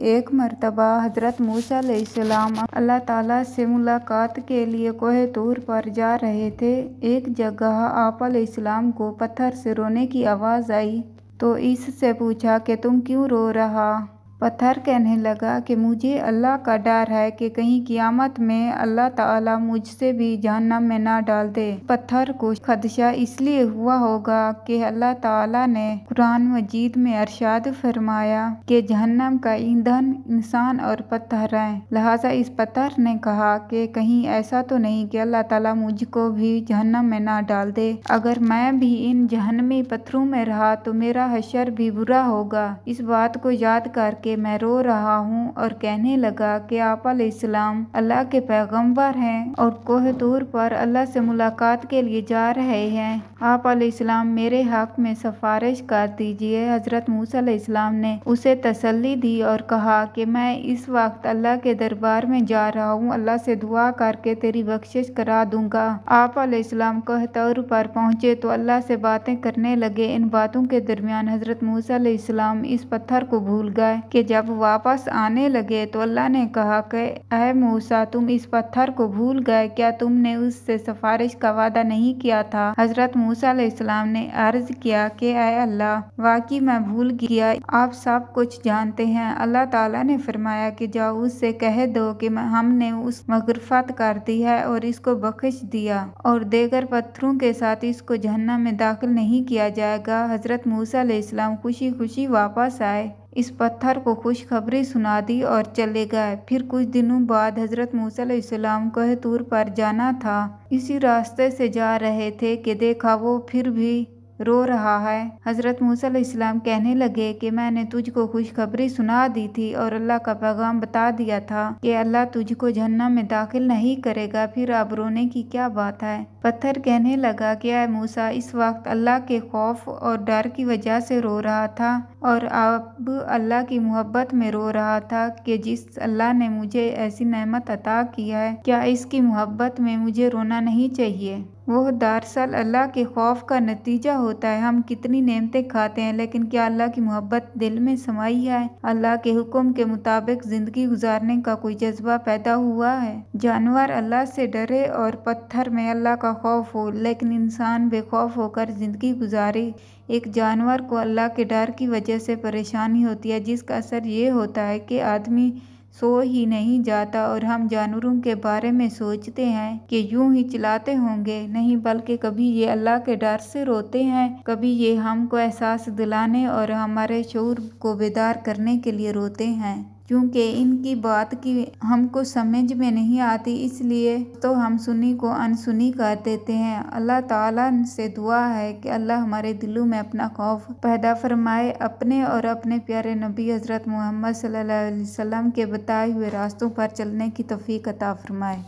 एक मर्तबा हज़रत मूसा अलैहिस्सलाम अल्लाह ताला से मुलाकात के लिए कोह तूर पर जा रहे थे। एक जगह आप अलैहिस्सलाम को पत्थर से रोने की आवाज़ आई तो इससे पूछा कि तुम क्यों रो रहा। पत्थर कहने लगा कि मुझे अल्लाह का डर है कि कहीं क़यामत में अल्लाह ताला मुझसे भी जहन्नम में ना डाल दे। पत्थर को खदशा इसलिए हुआ होगा कि अल्लाह ताला ने कुरान मजीद में इरशाद फरमाया कि जहन्नम का ईंधन इंसान और पत्थर है। लिहाजा इस पत्थर ने कहा कि कहीं ऐसा तो नहीं कि अल्लाह ताला मुझको भी जहन्नम में ना डाल दे। अगर मैं भी इन जहन्नमी पत्थरों में रहा तो मेरा हशर भी बुरा होगा। इस बात को याद करके मैं रो रहा हूँ और कहने लगा कि आप अलैहिस्सलाम अल्लाह के पैगंबर हैं और कोह तूर पर अल्लाह से मुलाकात के लिए जा रहे हैं। आप अलैहिस्सलाम मेरे हक में सिफारिश कर दीजिए। हज़रत मूसा अलैहिस्सलाम ने उसे तसल्ली दी और कहा कि मैं इस वक्त अल्लाह के दरबार में जा रहा हूँ, अल्लाह से दुआ करके तेरी बख्शिश करा दूंगा। आप अलैहिस्सलाम कोह तूर पर पहुँचे तो अल्लाह से बातें करने लगे। इन बातों के दरमियान हज़रत मूसा अलैहिस्सलाम इस पत्थर को भूल गए कि जब वापस आने लगे तो अल्लाह ने कहा कि ऐ मूसा, तुम इस पत्थर को भूल गए, क्या तुमने उससे सिफारिश का वादा नहीं किया था। हज़रत मूसा अलैहिस्सलाम ने अर्ज किया कि ऐ अल्लाह, वाकई मैं भूल गया, आप सब कुछ जानते हैं। अल्लाह ताला ने फरमाया कि जाओ उससे कह दो कि हमने उस मग़फ़िरत कर दी है और इसको बख्श दिया और देगर पत्थरों के साथ इसको जहन्नम में दाखिल नहीं किया जाएगा। हज़रत मूसा अलैहिस्सलाम खुशी खुशी वापस आए, इस पत्थर को खुशखबरी सुना दी और चले गए। फिर कुछ दिनों बाद हज़रत मूसा अलैहिस्सलाम कोह तूर पर जाना था। इसी रास्ते से जा रहे थे कि देखा वो फिर भी रो रहा है। हज़रत मूसा अलैहिस्सलाम कहने लगे कि मैंने तुझको खुशखबरी सुना दी थी और अल्लाह का पैगाम बता दिया था कि अल्लाह तुझको जहन्नम में दाखिल नहीं करेगा, फिर अब रोने की क्या बात है। पत्थर कहने लगा कि ऐ मूसा, इस वक्त अल्लाह के खौफ और डर की वजह से रो रहा था और अब अल्लाह की मोहब्बत में रो रहा था कि जिस अल्लाह ने मुझे ऐसी नेमत अता की है, क्या इसकी मोहब्बत में मुझे रोना नहीं चाहिए। वो दरअसल अल्लाह के खौफ का नतीजा होता है। हम कितनी नेमतें खाते हैं लेकिन क्या अल्लाह की मोहब्बत दिल में समाई है। अल्लाह के हुक्म के मुताबिक ज़िंदगी गुजारने का कोई जज्बा पैदा हुआ है। जानवर अल्लाह से डरे और पत्थर में अल्लाह का खौफ हो, लेकिन इंसान बेखौफ होकर ज़िंदगी गुजारे। एक जानवर को अल्लाह के डर की वजह से परेशानी होती है, जिसका असर ये होता है कि आदमी सो ही नहीं जाता और हम जानवरों के बारे में सोचते हैं कि यूं ही चलाते होंगे, नहीं बल्कि कभी ये अल्लाह के डर से रोते हैं, कभी ये हमको एहसास दिलाने और हमारे शऊर को बेदार करने के लिए रोते हैं। क्योंकि इनकी बात की हमको समझ में नहीं आती, इसलिए तो हम सुनी को अनसुनी कर देते हैं। अल्लाह ताला से दुआ है कि अल्लाह हमारे दिलों में अपना खौफ पैदा फरमाए, अपने और अपने प्यारे नबी हज़रत मोहम्मद सल्लल्लाहु अलैहि वसल्लम के बताए हुए रास्तों पर चलने की तौफीक अता फरमाए।